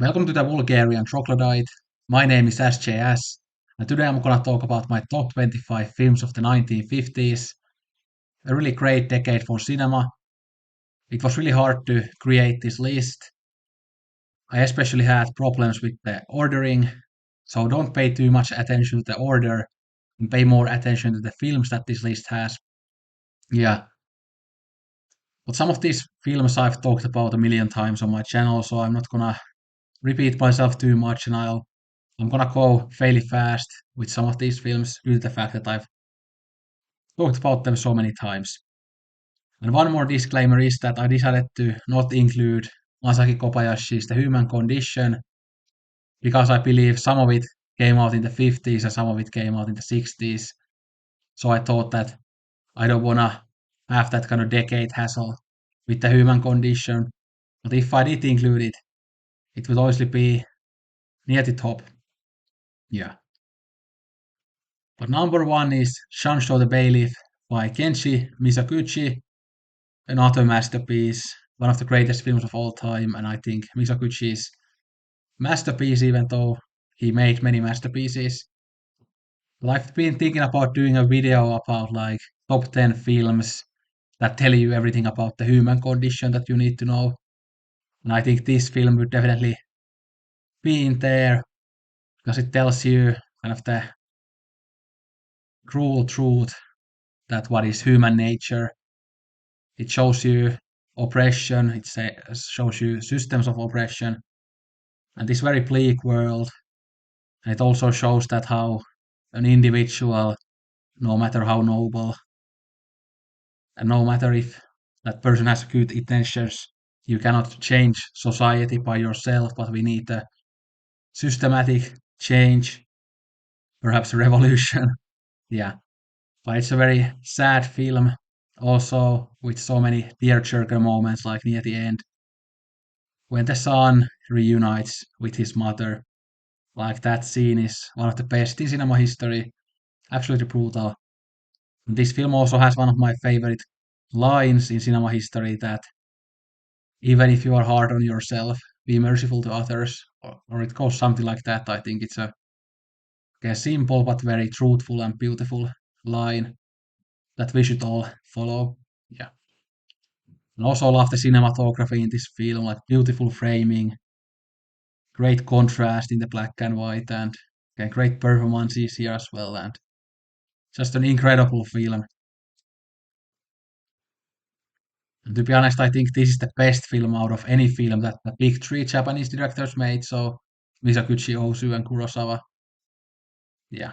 Welcome to the Bulgarian Troglodyte. My name is SJS, and today I'm gonna talk about my top 25 films of the 1950s. A really great decade for cinema. It was really hard to create this list. I especially had problems with the ordering, so don't pay too much attention to the order and pay more attention to the films that this list has. Yeah, but some of these films I've talked about a million times on my channel, so I'm not gonna repeat myself too much, and I'm gonna go fairly fast with some of these films due to the fact that I've talked about them so many times. And one more disclaimer is that I decided to not include Masaki Kobayashi's The Human Condition because I believe some of it came out in the 50s and some of it came out in the 60s. So I thought that I don't wanna have that kind of decade hassle with The Human Condition. But if I did include it, it would obviously be near the top. Yeah. But number one is Shan the Bay by Kenshi Misaguchi, another masterpiece, one of the greatest films of all time, and I think Misaguchi's masterpiece, even though he made many masterpieces. But I've been thinking about doing a video about like top 10 films that tell you everything about the human condition that you need to know. And I think this film would definitely be in there because it tells you kind of the cruel truth that what is human nature. It shows you oppression, shows you systems of oppression, and this very bleak world. And it also shows that how an individual, no matter how noble, and no matter if that person has good intentions, you cannot change society by yourself, but we need a systematic change, perhaps a revolution. Yeah, but it's a very sad film, also with so many tearjerker moments, like near the end when the son reunites with his mother. Like that scene is one of the best in cinema history. Absolutely brutal. This film also has one of my favorite lines in cinema history that even if you are hard on yourself, be merciful to others, or it goes something like that. I think it's a simple but very truthful and beautiful line that we should all follow. Yeah. And also love the cinematography in this film, like beautiful framing, great contrast in the black and white, and great performances here as well, and just an incredible film. And to be honest, I think this is the best film out of any film that the big three Japanese directors made. So Misaguchi, Ozu, and Kurosawa. Yeah,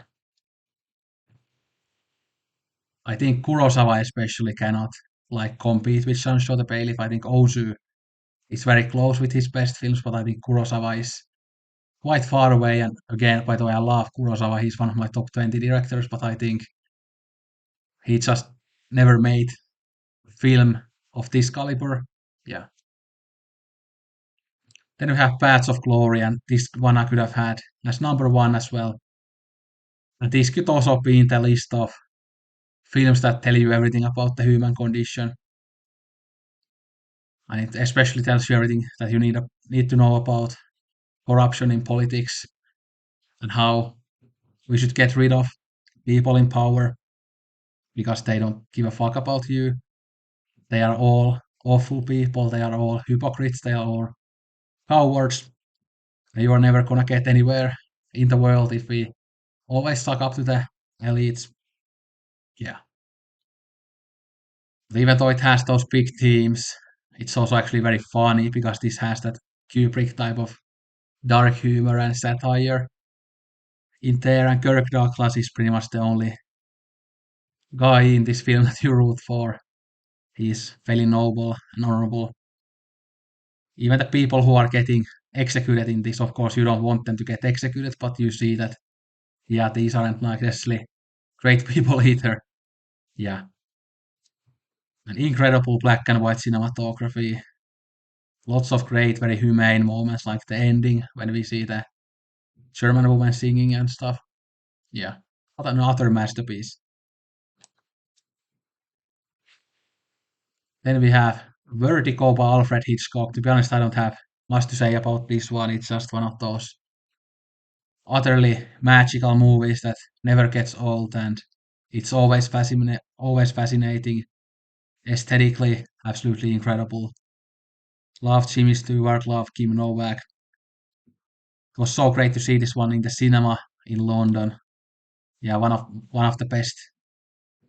I think Kurosawa especially cannot like compete with Sancho the Bailiff. I think Ozu is very close with his best films, but I think Kurosawa is quite far away. And again, by the way, I love Kurosawa. He's one of my top 20 directors, but I think he just never made film of this caliber. Yeah. Then we have Paths of Glory, and this one I could have had as number one as well. And this could also be in the list of films that tell you everything about the human condition. And it especially tells you everything that you need to know about corruption in politics and how we should get rid of people in power because they don't give a fuck about you. They are all awful people. They are all hypocrites. They are all cowards. You are never gonna get anywhere in the world if we always suck up to the elites. Yeah. Even though it has those big themes, it's also actually very funny because this has that Kubrick type of dark humor and satire in there. And Kirk Douglas is pretty much the only guy in this film that you root for. He's fairly noble and honorable. Even the people who are getting executed in this, of course, you don't want them to get executed, but you see that, yeah, these aren't like necessarily great people either. Yeah. An incredible black and white cinematography. Lots of great, very humane moments, like the ending when we see the German woman singing and stuff. Yeah. What another masterpiece. Then we have Vertigo by Alfred Hitchcock. To be honest, I don't have much to say about this one. It's just one of those utterly magical movies that never gets old, and it's always fascinating, aesthetically absolutely incredible. Love Jimmy Stewart, love Kim Novak. It was so great to see this one in the cinema in London. Yeah, one of the best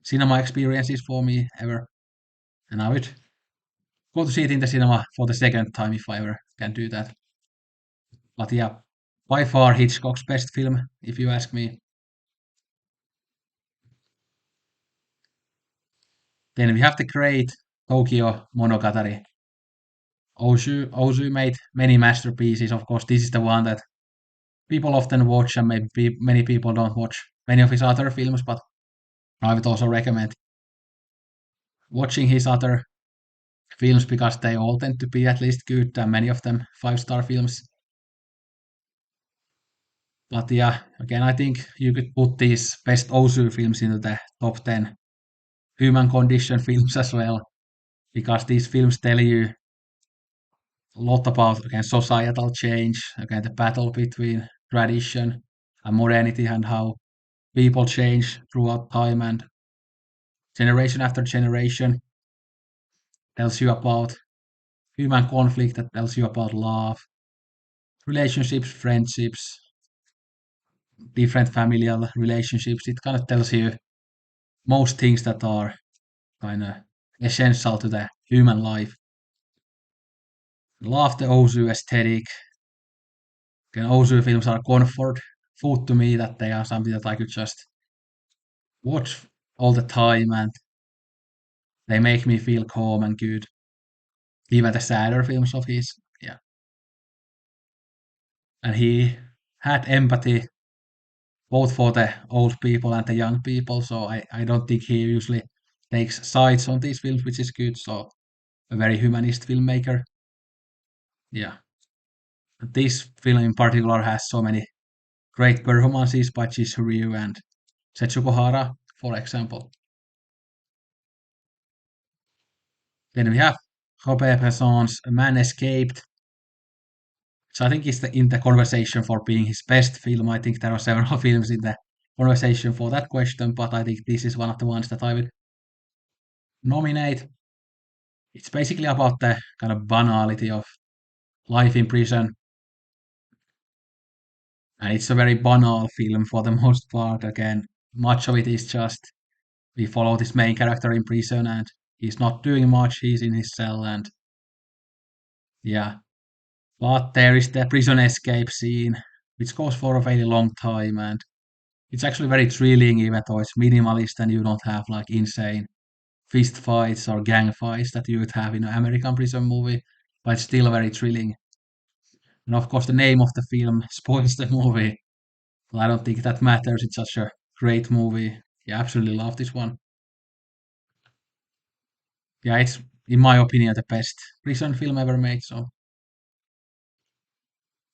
cinema experiences for me ever, and I would go to see it in the cinema for the second time if I ever can do that. But yeah, by far Hitchcock's best film, if you ask me. Then we have the great Tokyo Monogatari. Ozu made many masterpieces. Of course, this is the one that people often watch, and maybe many people don't watch many of his other films, but I would also recommend watching his other films because they all tend to be at least good, and many of them five-star films. But yeah, again, I think you could put these best Ozu films into the top 10 human condition films as well, because these films tell you a lot about, again, societal change, again, the battle between tradition and modernity, and how people change throughout time and generation after generation. Tells you about human conflict, that tells you about love, relationships, friendships, different familial relationships. It kind of tells you most things that are kind of essential to the human life. Love the Ozu aesthetic. Again, Ozu films are comfort food to me, that they are something that I could just watch all the time, and they make me feel calm and good. Even the sadder films of his, yeah. And he had empathy both for the old people and the young people, so I don't think he usually takes sides on these films, which is good. So a very humanist filmmaker, yeah. This film in particular has so many great performances by Chizuru and Setsuko Hara, for example. Then we have Robert Bresson's A Man Escaped. So I think it's in the conversation for being his best film. I think there are several films in the conversation for that question, but I think this is one of the ones that I would nominate. It's basically about the kind of banality of life in prison, and it's a very banal film for the most part. Again, much of it is just we follow this main character in prison, and he's not doing much. He's in his cell, and yeah. But there is the prison escape scene, which goes for a very long time, and it's actually very thrilling, even though it's minimalist and you don't have like insane fist fights or gang fights that you would have in an American prison movie, but it's still very thrilling. And of course, the name of the film spoils the movie, but I don't think that matters. It's such a great movie. Yeah, absolutely love this one. Yeah, it's in my opinion the best prison film ever made. So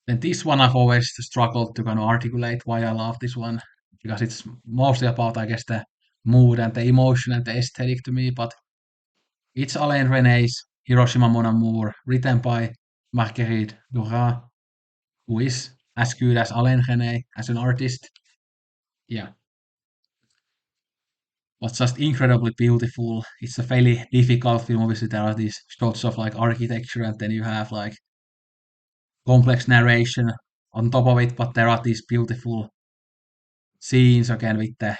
then this one I've always struggled to kind of articulate why I love this one, because it's mostly about, I guess, the mood and the emotion and the aesthetic to me. But it's Alain René's Hiroshima Mon Amour, written by Marguerite Duras, who is as good as Alain René as an artist. Yeah, was just incredibly beautiful. It's a fairly difficult film. Obviously, there are these shots of like architecture, and then you have like complex narration on top of it. But there are these beautiful scenes again with the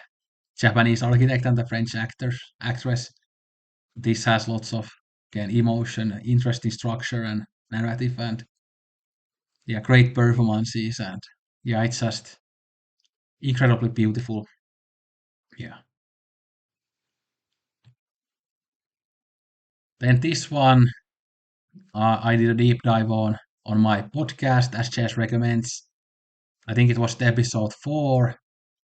Japanese architect and the French actress. This has lots of, again, emotion, interesting structure and narrative, and yeah, great performances, and yeah, it's just incredibly beautiful. Yeah. Then this one, I did a deep dive on my podcast as Chess recommends. I think it was the episode 4,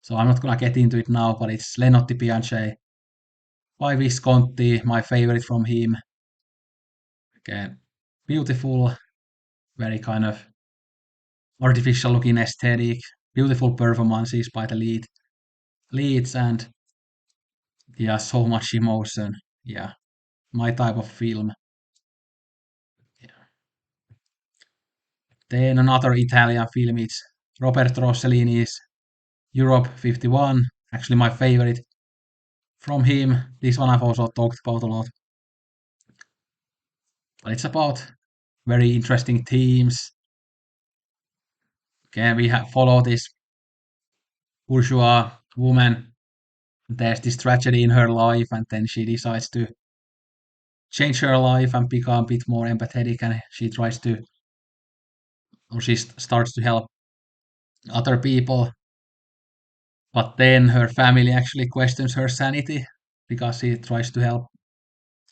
so I'm not gonna get into it now, but it's Le Notti Piace by Visconti, my favorite from him. Again, beautiful, very kind of artificial looking aesthetic, beautiful performances by the leads, and yeah, so much emotion. Yeah, my type of film. Yeah. Then another Italian film, it's Roberto Rossellini's Europe 51, actually my favorite from him. This one I've also talked about a lot. But it's about very interesting themes. Okay, we have follow this bourgeois woman. There's this tragedy in her life, and then she decides to change her life and become a bit more empathetic, and she tries to, or she starts to help other people. But then her family actually questions her sanity because she tries to help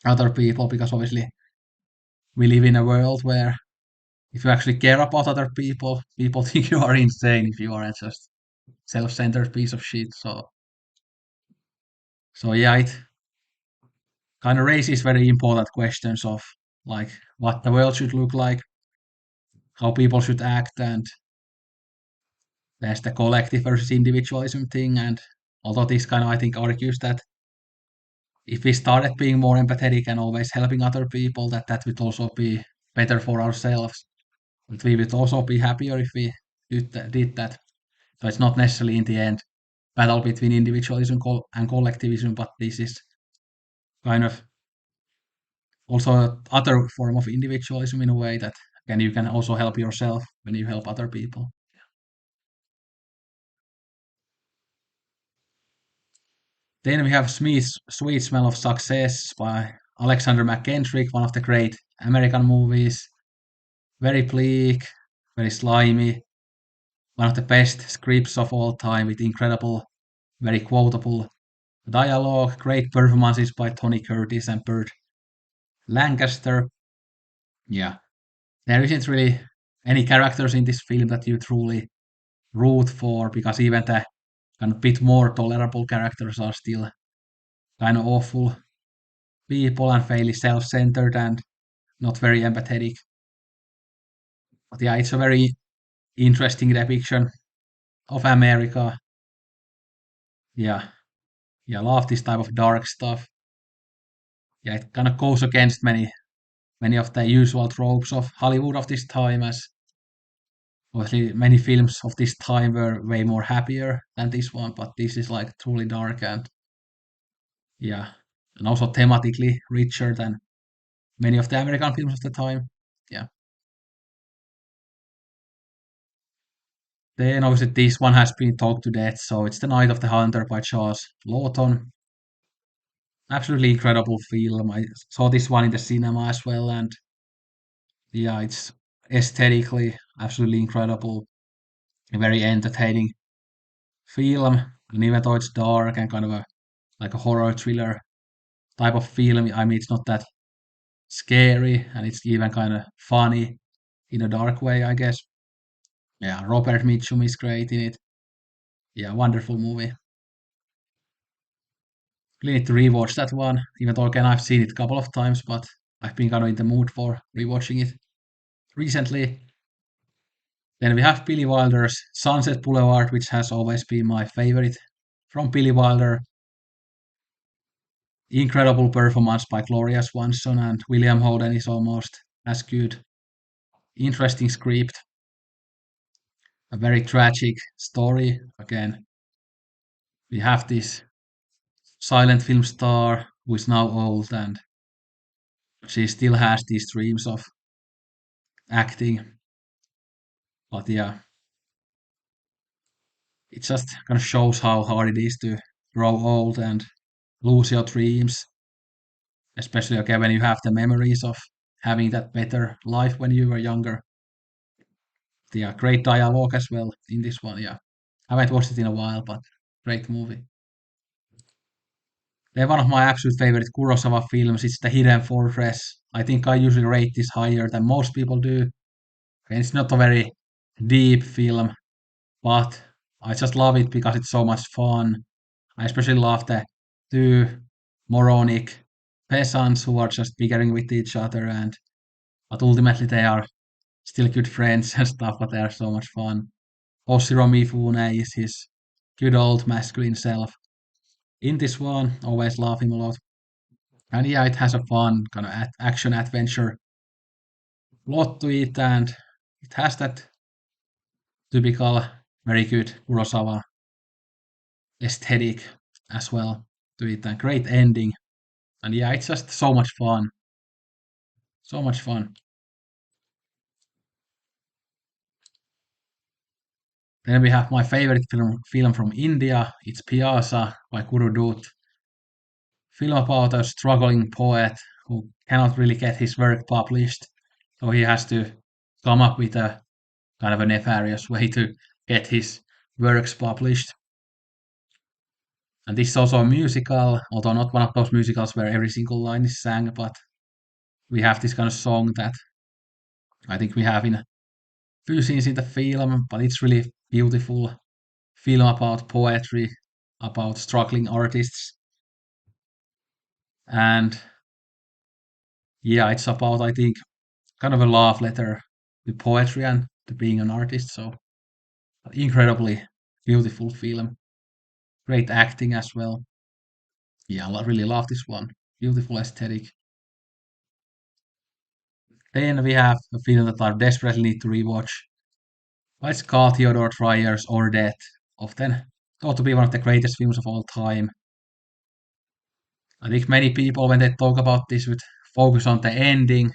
other people. Because obviously, we live in a world where if you actually care about other people, people think you are insane if you aren't just self-centered piece of shit. So yeah, it kind of raises very important questions of like what the world should look like, how people should act, and there's the collective versus individualism thing. And although this kind of I think argues that if we started being more empathetic and always helping other people, that would also be better for ourselves. But we would also be happier if we did that. So it's not necessarily in the end battle between individualism and collectivism, but this is kind of also other form of individualism in a way that again you can also help yourself when you help other people. Then we have Sweet Smell of Success by Alexander McKendrick, one of the great American movies. Very bleak, very slimy, one of the best scripts of all time with incredible, very quotable dialogue, great performances by Tony Curtis and Burt Lancaster. Yeah, there isn't really any characters in this film that you truly root for because even the kind of bit more tolerable characters are still kind of awful people and fairly self-centered and not very empathetic. But yeah, it's a very interesting depiction of America. Yeah, yeah, love this type of dark stuff. Yeah, it kind of goes against many of the usual tropes of Hollywood of this time, as obviously many films of this time were way more happier than this one, but this is like truly dark and yeah, and also thematically richer than many of the American films of the time. Yeah. Then obviously this one has been talked to death, so it's The Night of the Hunter by Charles Lawton. Absolutely incredible film. I saw this one in the cinema as well, and yeah, it's aesthetically absolutely incredible, a very entertaining film. And even though it's dark and kind of a like a horror thriller type of film, I mean it's not that scary, and it's even kind of funny in a dark way, I guess. Yeah, Robert Mitchum is great in it. Yeah, wonderful movie. Really need to rewatch that one, even though again I've seen it a couple of times, but I've been kind of in the mood for rewatching it recently. Then we have Billy Wilder's Sunset Boulevard, which has always been my favorite from Billy Wilder. Incredible performance by Gloria Swanson, and William Holden is almost as good. Interesting script, a very tragic story. Again, we have this silent film star who is now old, and she still has these dreams of acting. But yeah, it just kind of shows how hard it is to grow old and lose your dreams, especially okay when you have the memories of having that better life when you were younger. Yeah, great dialogue as well in this one. Yeah, I haven't watched it in a while, but great movie. Then one of my absolute favorite Kurosawa films is The Hidden Fortress. I think I usually rate this higher than most people do. And it's not a very deep film, but I just love it because it's so much fun. I especially love the two moronic peasants who are just bickering with each other, and but ultimately they are still good friends and stuff, but they are so much fun. Oshiro Mifune is his good old masculine self. In this one, always love him a lot. And yeah, it has a fun kind of action adventure plot to it, and It has that typical, very good Kurosawa aesthetic as well to it, and great ending. And yeah, it's just so much fun. So much fun. Then we have my favorite film from India. It's PIAA by Guru Dutt. Film about a struggling poet who cannot really get his work published. So he has to come up with a kind of a nefarious way to get his works published. And this is also a musical, although not one of those musicals where every single line is sang, but we have this kind of song that I think we have in a few scenes in the film, but it's really beautiful film about poetry, about struggling artists, and yeah, it's about, I think, kind of a love letter to poetry and to being an artist. So incredibly beautiful film, great acting as well. Yeah, I really love this one. Beautiful aesthetic. Then we have a film that I desperately need to rewatch. It's called Theodore Dreyer's Or Death, often thought to be one of the greatest films of all time. I think many people, when they talk about this, would focus on the ending,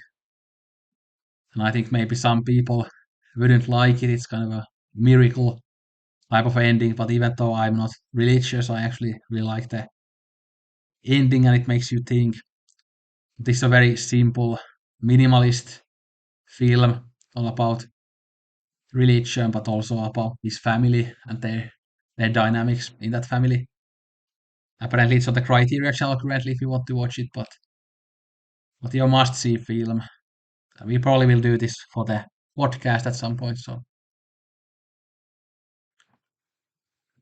and I think maybe some people wouldn't like it. It's kind of a miracle type of ending, but even though I'm not religious, I actually really like the ending, and it makes you think. This is a very simple, minimalist film, all about religion, but also about his family and their dynamics in that family. Apparently, it's on the Criteria channel currently if you want to watch it, but you must see film. We probably will do this for the podcast at some point. So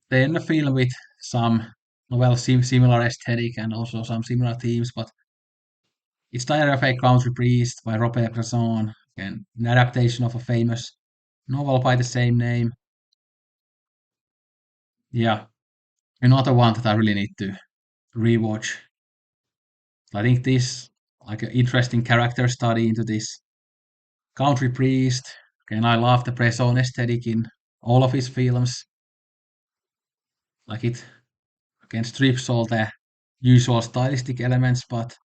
then a film with some well similar aesthetic and also some similar themes, but it's Diary of a Country Priest by Robert Bresson, again, an adaptation of a famous novel by the same name. Yeah, another one that I really need to rewatch. I think this like an interesting character study into this country priest. Again, I love the Bresson aesthetic in all of his films. Like it again strips all the usual stylistic elements, but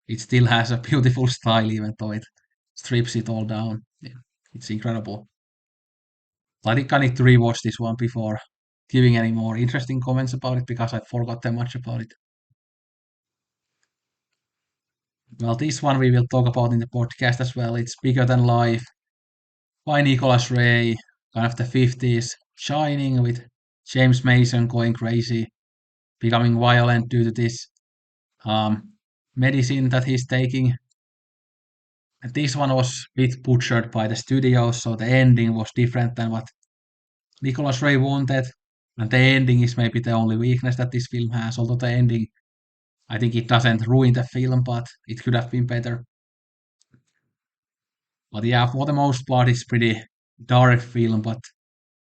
it still has a beautiful style even though it strips it all down. Yeah, it's incredible. I think I need to rewatch this one before giving any more interesting comments about it because I forgot that much about it. Well, this one we will talk about in the podcast as well. It's Bigger Than Life by Nicholas Ray, kind of the 50s, Shining with James Mason going crazy, becoming violent due to this um, medicine that he's taking. And this one was a bit butchered by the studios, so the ending was different than what Nicholas Ray wanted. And the ending is maybe the only weakness that this film has, although the ending, I think it doesn't ruin the film, but it could have been better. But yeah, for the most part, it's pretty dark film, but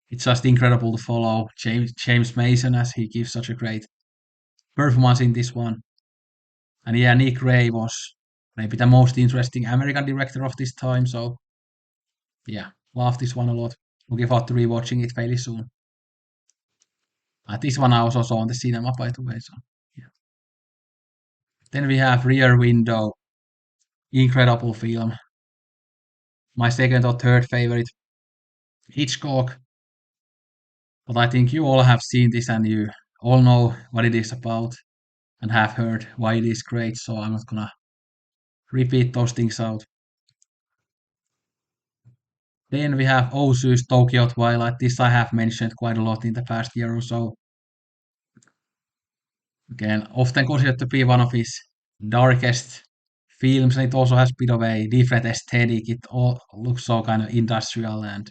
it's just incredible to follow James Mason as he gives such a great performance in this one. And yeah, Nick Ray was maybe the most interesting American director of this time. So yeah, love this one a lot. Looking forward to rewatching it fairly soon. This one I was also on the cinema, by the way. So yeah. Then we have Rear Window, incredible film. My second or third favorite Hitchcock. But I think you all have seen this and you all know what it is about and have heard why it is great. So I'm not gonna repeat those things out. Then we have Osu's Tokyo Twilight. This I have mentioned quite a lot in the past year or so. Again, often considered to be one of his darkest films, and it also has a bit of a different aesthetic. It all looks so kind of industrial and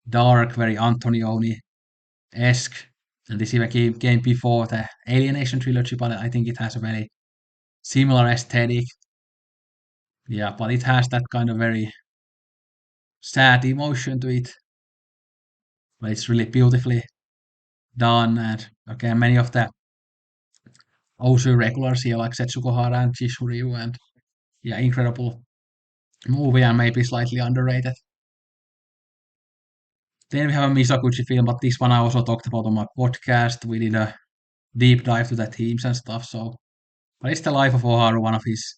dark, very Antonioni-esque. And this even came before the Alienation trilogy, but I think it has a very similar aesthetic. Yeah, but it has that kind of very sad emotion to it, but it's really beautifully done. And again, many of the Osu regulars here, like Setsuko Hara and Chishuryu, and yeah, incredible movie and maybe slightly underrated. Then we have a Misaguchi film, but this one I also talked about on my podcast. We did a deep dive to the themes and stuff. So, but it's the life of Oharu, one of his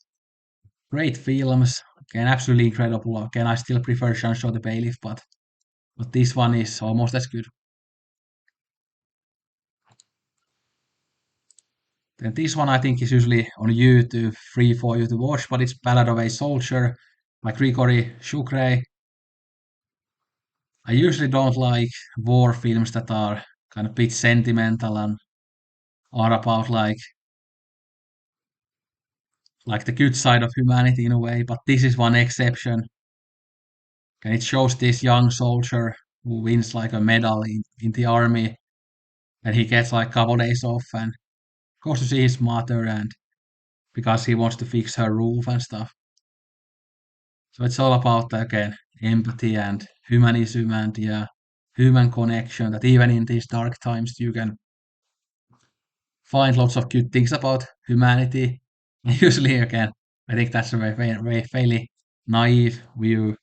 great films. Again, absolutely incredible. Again, I still prefer Shan the Bay, but this one is almost as good. Then this one I think is usually on YouTube, free for you to watch, but it's Ballad of a Soldier by Grigory Shukray. I usually don't like war films that are kind of bit sentimental and are about like the good side of humanity in a way, but this is one exception. And it shows this young soldier who wins like a medal in the army, and he gets like a couple days off and goes to see his mother, and because he wants to fix her roof and stuff. So it's all about again empathy and humanism and yeah, human connection. That even in these dark times you can find lots of good things about humanity. And usually again, I think that's a very fairly naive view,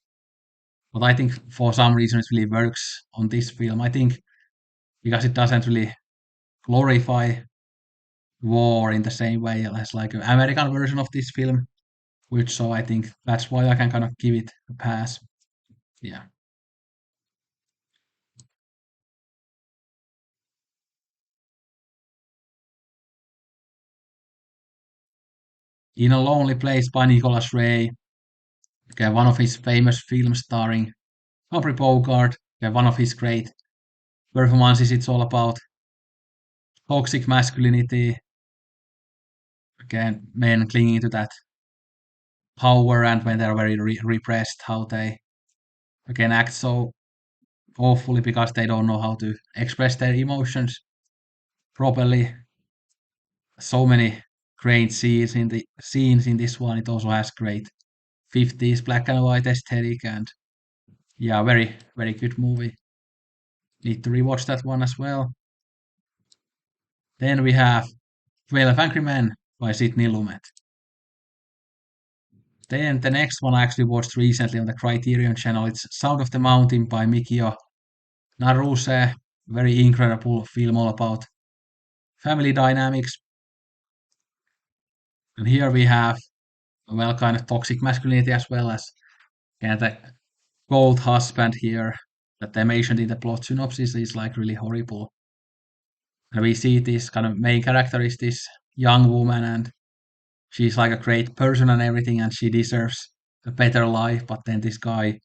but I think for some reason it really works on this film. I think because it doesn't really glorify war in the same way as like an American version of this film, which so I think that's why I can kind of give it a pass. Yeah. In a Lonely Place by Nicholas Ray, okay, one of his famous films starring Humphrey Bogart, okay, one of his great performances. It's all about toxic masculinity, again, men clinging to that power and when they're very repressed, how they again act so awfully because they don't know how to express their emotions properly. So many great scenes in this one. It also has great 50s black and white aesthetic and yeah, very good movie. Need to rewatch that one as well. Then we have 12 Angry Men by Sidney Lumet. Then the next one I actually watched recently on the Criterion channel. It's Sound of the Mountain by Mikio Naruse. Very incredible film all about family dynamics. And here we have, well, kind of toxic masculinity as well as yeah, the gold husband here that they mentioned in the plot synopsis is like really horrible. And we see this kind of main character is this young woman and she's like a great person and everything and she deserves a better life, but then this guy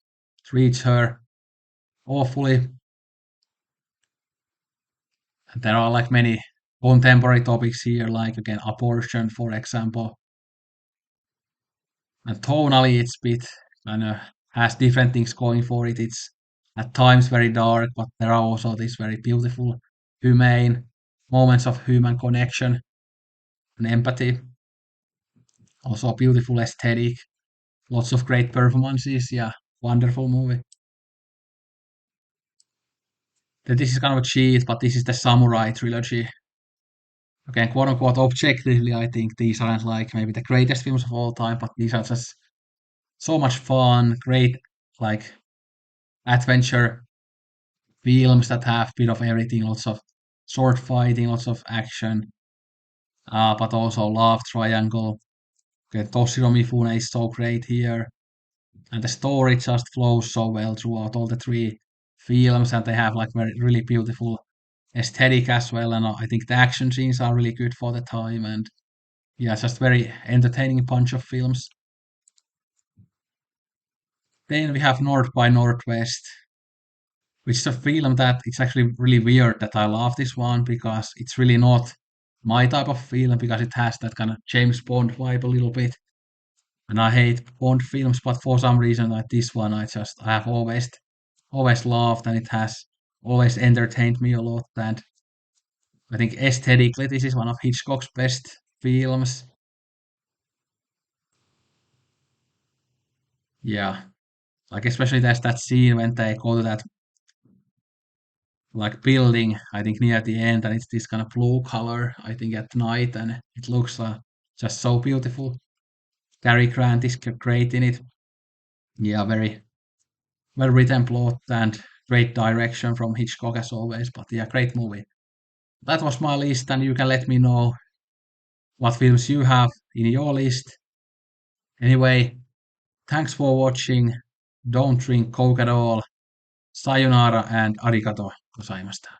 treats her awfully. And there are like many contemporary topics here, like again abortion, for example. And tonally, it's bit kind of has different things going for it. It's at times very dark, but there are also these very beautiful, humane moments of human connection and empathy. Also, beautiful aesthetic, lots of great performances. Yeah, wonderful movie. Then this is kind of a cheat, but this is the Samurai trilogy. Again, quote unquote, objectively, I think these aren't like maybe the greatest films of all time, but these are just so much fun, great like adventure films that have a bit of everything, lots of sword fighting, lots of action, but also love triangle. Okay, Toshiro Mifune is so great here, and the story just flows so well throughout all the three films, and they have like very really beautiful aesthetic as well. And I think the action scenes are really good for the time, and yeah, just very entertaining bunch of films. Then we have North by Northwest, which is a film that it's actually really weird that I love this one because it's really not my type of film because it has that kind of James Bond vibe a little bit. And I hate Bond films, but for some reason like this one I have always loved and it has always entertained me a lot. And I think aesthetically this is one of Hitchcock's best films. Yeah. Like especially there's that scene when they go to that like building, I think near the end, and it's this kind of blue color, I think at night, and it looks just so beautiful. Cary Grant is great in it. Yeah, very well written plot, and Great direction from Hitchcock as always, but yeah, great movie. That was my list, and you can let me know what films you have in your list. Anyway, thanks for watching. Don't drink Coke at all. Sayonara and arigato gozaimashita.